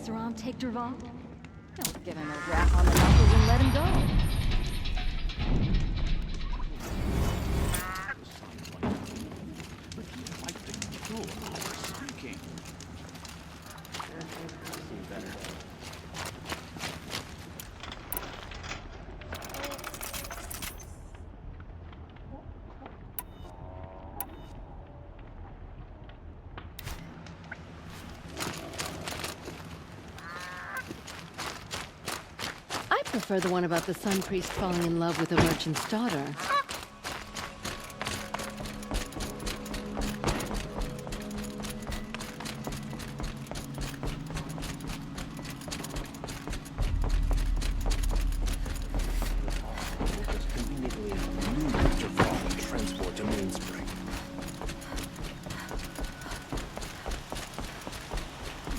Oseram take Dervahl? Don't give him a rap on the knuckles and let him go. I prefer the one about the Sun Priest falling in love with a merchant's daughter.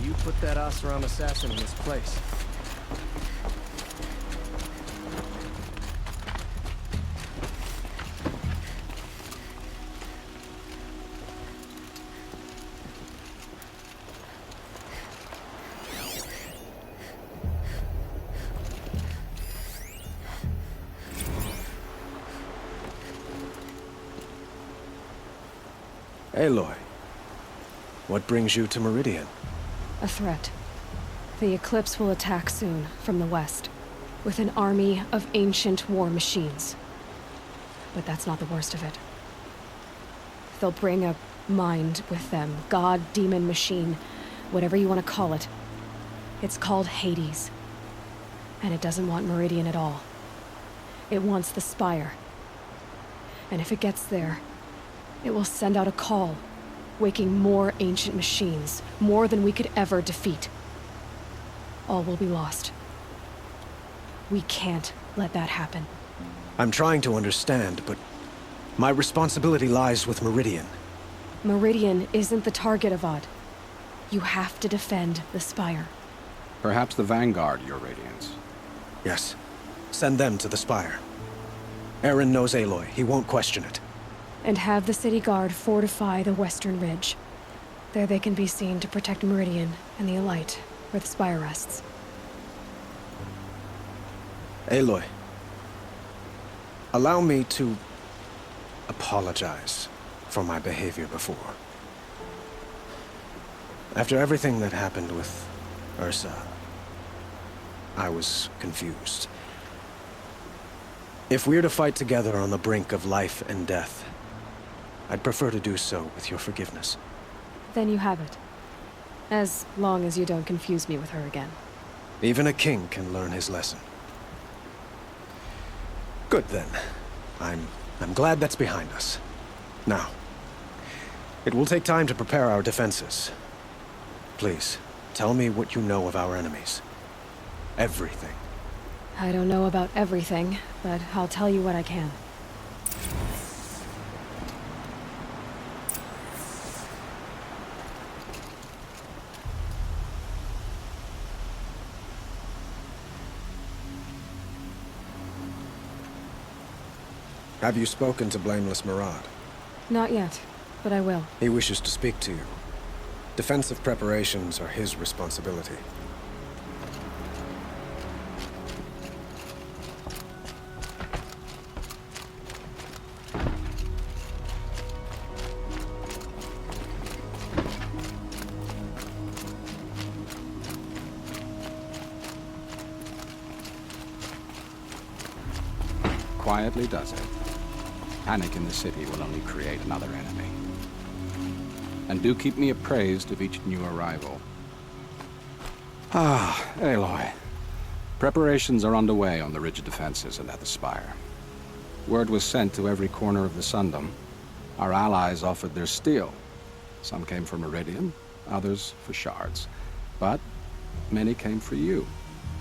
You put that Oseram assassin in his place. Aloy, what brings you to Meridian? A threat. The Eclipse will attack soon, from the west, with an army of ancient war machines. But that's not the worst of it. They'll bring a mind with them, god, demon, machine, whatever you want to call it. It's called Hades. And it doesn't want Meridian at all. It wants the Spire. And if it gets there, it will send out a call, waking more ancient machines, more than we could ever defeat. All will be lost. We can't let that happen. I'm trying to understand, but my responsibility lies with Meridian. Meridian isn't the target, Avad. You have to defend the Spire. Perhaps the Vanguard, Your Radiance. Yes. Send them to the Spire. Aaron knows Aloy. He won't question it. And have the City Guard fortify the Western Ridge. There they can be seen to protect Meridian and the Elite, where the Spire rests. Aloy, allow me to apologize for my behavior before. After everything that happened with Ursa, I was confused. If we're to fight together on the brink of life and death, I'd prefer to do so with your forgiveness. Then you have it. As long as you don't confuse me with her again. Even a king can learn his lesson. Good then. I'm glad that's behind us. Now, it will take time to prepare our defenses. Please, tell me what you know of our enemies. Everything. I don't know about everything, but I'll tell you what I can. Have you spoken to Blameless Murad? Not yet, but I will. He wishes to speak to you. Defensive preparations are his responsibility. Quietly does it. Panic in the city will only create another enemy. And do keep me appraised of each new arrival. Ah, Aloy. Preparations are underway on the ridge defenses and at the Spire. Word was sent to every corner of the Sundom. Our allies offered their steel. Some came for Meridian, others for shards. But many came for you,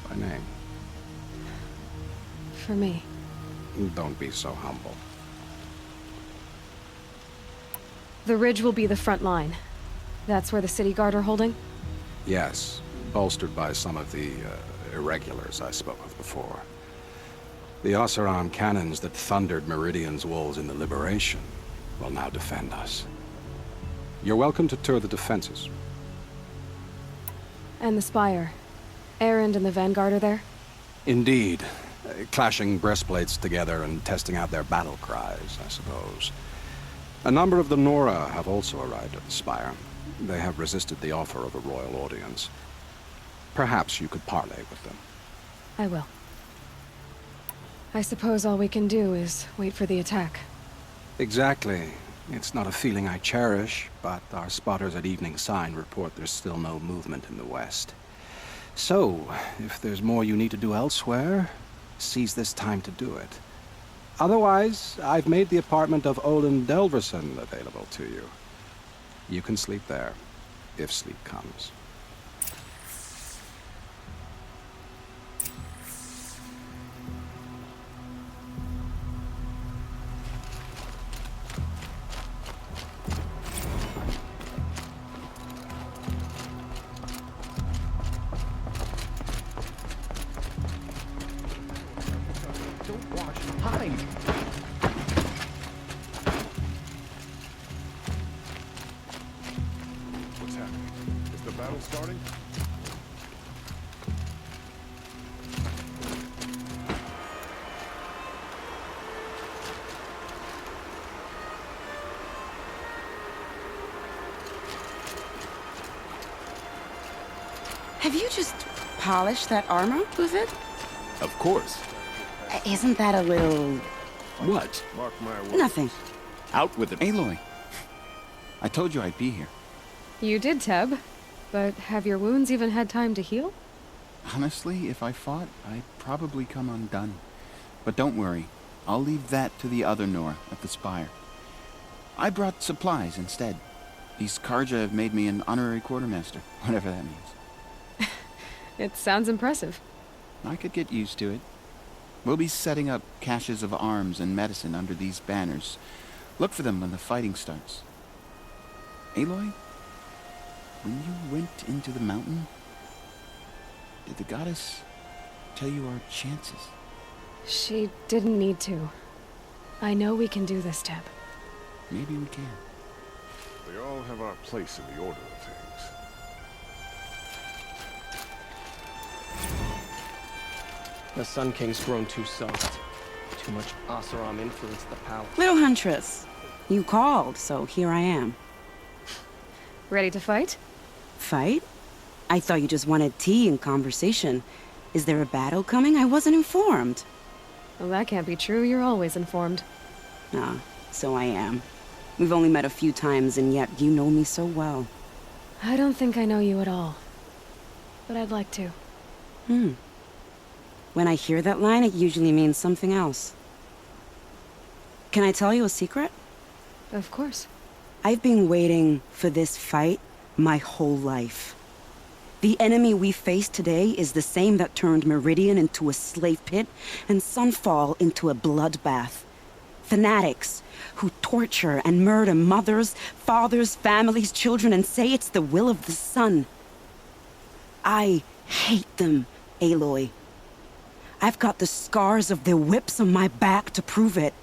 by name. For me. Don't be so humble. The ridge will be the front line. That's where the City Guard are holding? Yes, bolstered by some of the irregulars I spoke of before. The Oseram cannons that thundered Meridian's walls in the Liberation will now defend us. You're welcome to tour the defenses. And the Spire. Erend and the Vanguard are there? Indeed. Clashing breastplates together and testing out their battle cries, I suppose. A number of the Nora have also arrived at the Spire. They have resisted the offer of a royal audience. Perhaps you could parley with them. I will. I suppose all we can do is wait for the attack. Exactly. It's not a feeling I cherish, but our spotters at Evening Sign report there's still no movement in the west. So, if there's more you need to do elsewhere, seize this time to do it. Otherwise, I've made the apartment of Olin Delverson available to you. You can sleep there, if sleep comes. Hide! What's happening? Is the battle starting? Have you just polished that armor with it? Of course. Isn't that a little... What? Mark my words. Nothing. Out with it. Aloy, I told you I'd be here. You did, Teb. But have your wounds even had time to heal? Honestly, if I fought, I'd probably come undone. But don't worry, I'll leave that to the other Nor at the Spire. I brought supplies instead. These Karja have made me an honorary quartermaster, whatever that means. It sounds impressive. I could get used to it. We'll be setting up caches of arms and medicine under these banners. Look for them when the fighting starts. Aloy, when you went into the mountain, did the goddess tell you our chances? She didn't need to. I know we can do this, Teb. Maybe we can. We all have our place in the order of things. The Sun King's grown too soft. Too much Oseram influenced the palace. Little Huntress, you called, so here I am. Ready to fight? Fight? I thought you just wanted tea and conversation. Is there a battle coming? I wasn't informed. Well, that can't be true. You're always informed. Ah, so I am. We've only met a few times, and yet you know me so well. I don't think I know you at all. But I'd like to. When I hear that line, it usually means something else. Can I tell you a secret? Of course. I've been waiting for this fight my whole life. The enemy we face today is the same that turned Meridian into a slave pit and Sunfall into a bloodbath. Fanatics who torture and murder mothers, fathers, families, children, and say it's the will of the sun. I hate them, Aloy. I've got the scars of their whips on my back to prove it.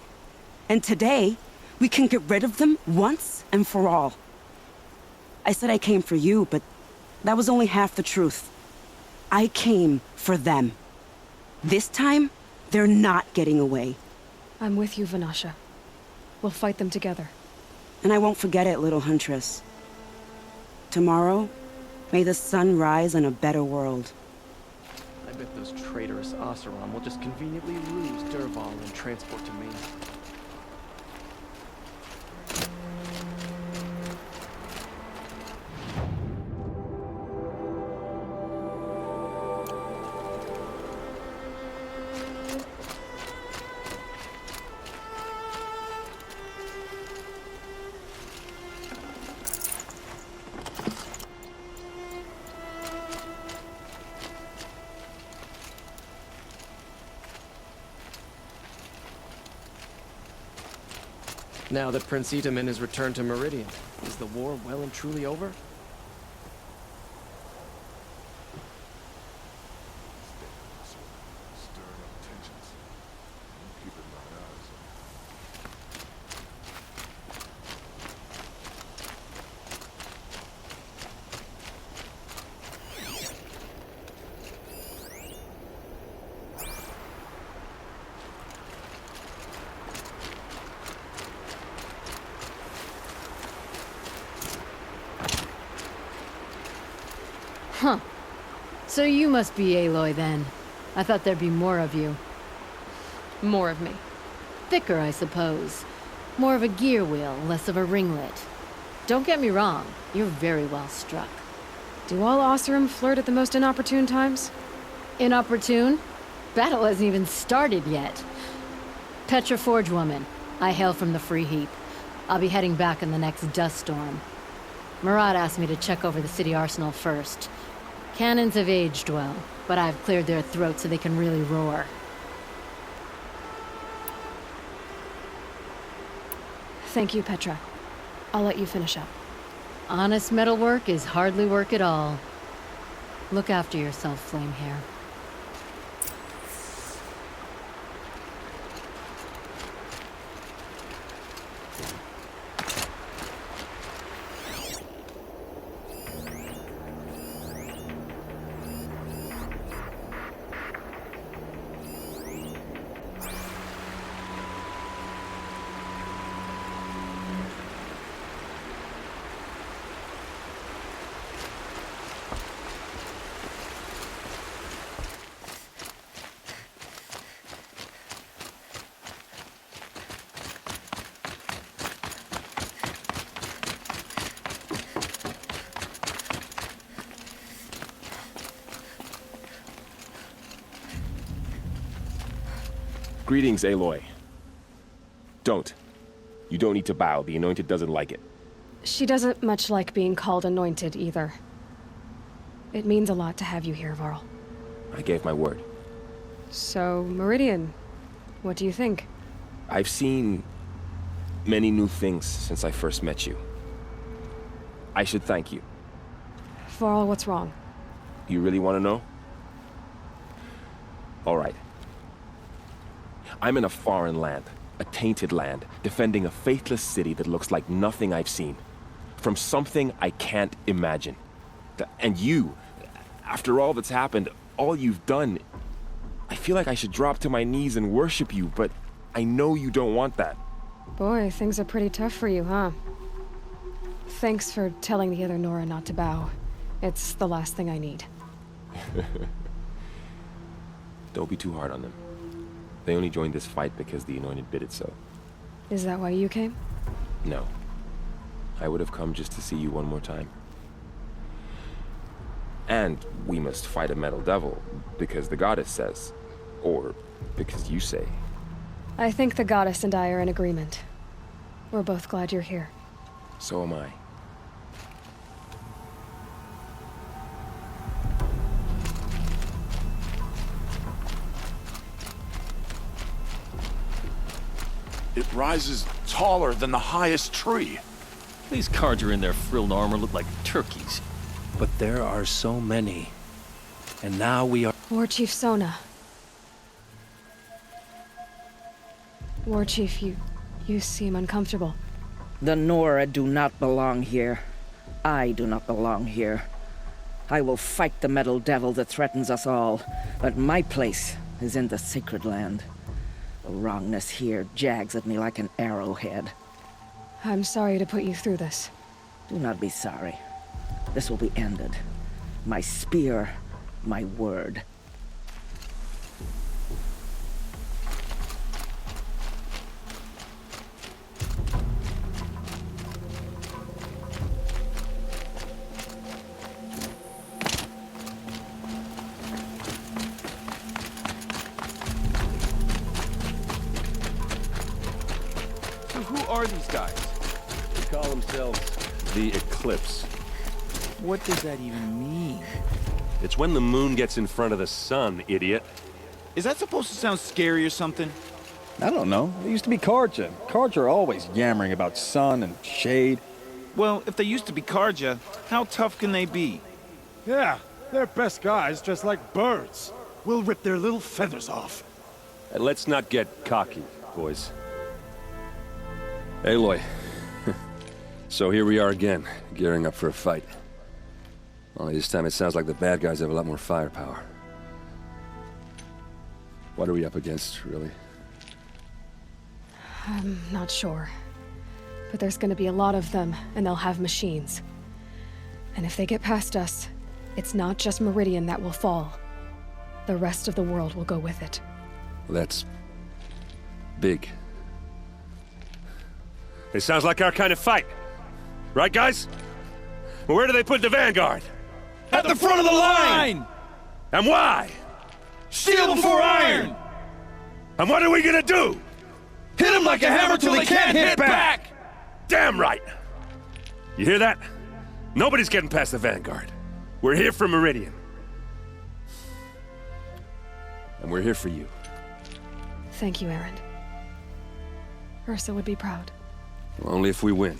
And today, we can get rid of them once and for all. I said I came for you, but that was only half the truth. I came for them. This time, they're not getting away. I'm with you, Vanasha. We'll fight them together. And I won't forget it, little Huntress. Tomorrow, may the sun rise in a better world. I bet those traitorous Oseram will just conveniently lose Dervahl and transport to Maine. Now that Prince Itamen has returned to Meridian, is the war well and truly over? Stirring up tensions. I'm keeping my eyes on. Huh. So you must be Aloy then. I thought there'd be more of you. More of me. Thicker, I suppose. More of a gear wheel, less of a ringlet. Don't get me wrong, you're very well struck. Do all Oseram flirt at the most inopportune times? Inopportune? Battle hasn't even started yet. Petra Forge woman. I hail from the Free Heap. I'll be heading back in the next dust storm. Murad asked me to check over the city arsenal first. Cannons have aged well, but I've cleared their throats so they can really roar. Thank you, Petra. I'll let you finish up. Honest metalwork is hardly work at all. Look after yourself, Flamehair. Greetings, Aloy. Don't. You don't need to bow. The Anointed doesn't like it. She doesn't much like being called anointed, either. It means a lot to have you here, Varl. I gave my word. So, Meridian, what do you think? I've seen many new things since I first met you. I should thank you. Varl, what's wrong? You really want to know? All right. I'm in a foreign land, a tainted land, defending a faithless city that looks like nothing I've seen. From something I can't imagine. And you, after all that's happened, all you've done, I feel like I should drop to my knees and worship you, but I know you don't want that. Boy, things are pretty tough for you, huh? Thanks for telling the other Nora not to bow. It's the last thing I need. Don't be too hard on them. They only joined this fight because the Anointed bid it so. Is that why you came? No. I would have come just to see you one more time. And we must fight a metal devil, because the goddess says. Or because you say. I think the goddess and I are in agreement. We're both glad you're here. So am I. It rises taller than the highest tree. These Carja in their frilled armor look like turkeys. But there are so many. And now we are... War Chief Sona. War Chief, you seem uncomfortable. The Nora do not belong here. I do not belong here. I will fight the metal devil that threatens us all, but my place is in the sacred land. The wrongness here jags at me like an arrowhead. I'm sorry to put you through this. Do not be sorry. This will be ended. My spear, my word. So who are these guys? They call themselves the Eclipse. What does that even mean? It's when the moon gets in front of the sun, idiot. Is that supposed to sound scary or something? I don't know. They used to be Carja. Carja are always yammering about sun and shade. Well, if they used to be Carja, how tough can they be? Yeah, they're best guys just like birds. We'll rip their little feathers off. And let's not get cocky, boys. Aloy. So here we are again, gearing up for a fight. Only this time it sounds like the bad guys have a lot more firepower. What are we up against, really? I'm not sure. But there's gonna be a lot of them, and they'll have machines. And if they get past us, It's not just Meridian that will fall. The rest of the world will go with it. That's big. It sounds like our kind of fight. Right, guys? Where do they put the Vanguard? At the front of the line! And why? Steel before iron! And what are we gonna do? Hit them like a hammer till they can't hit back! Damn right! You hear that? Nobody's getting past the Vanguard. We're here for Meridian. And we're here for you. Thank you, Erend. Ursa would be proud. Well, only if we win.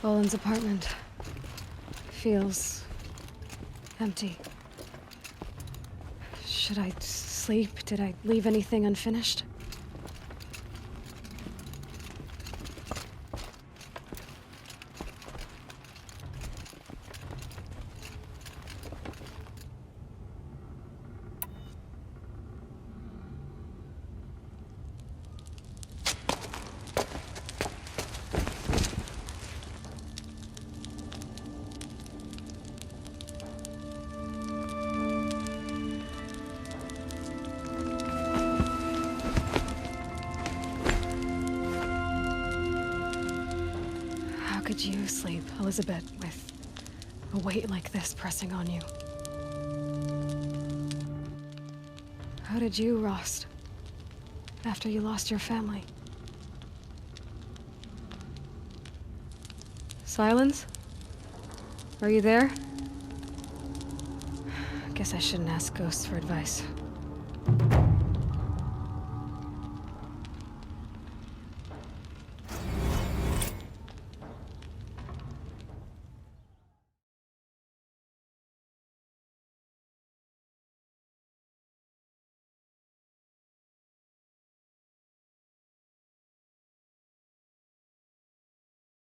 Olin's apartment feels empty. Should I sleep? Did I leave anything unfinished? How could you sleep, Elizabeth, with a weight like this pressing on you? How did you, Rost, after you lost your family? Silence? Are you there? Guess I shouldn't ask ghosts for advice.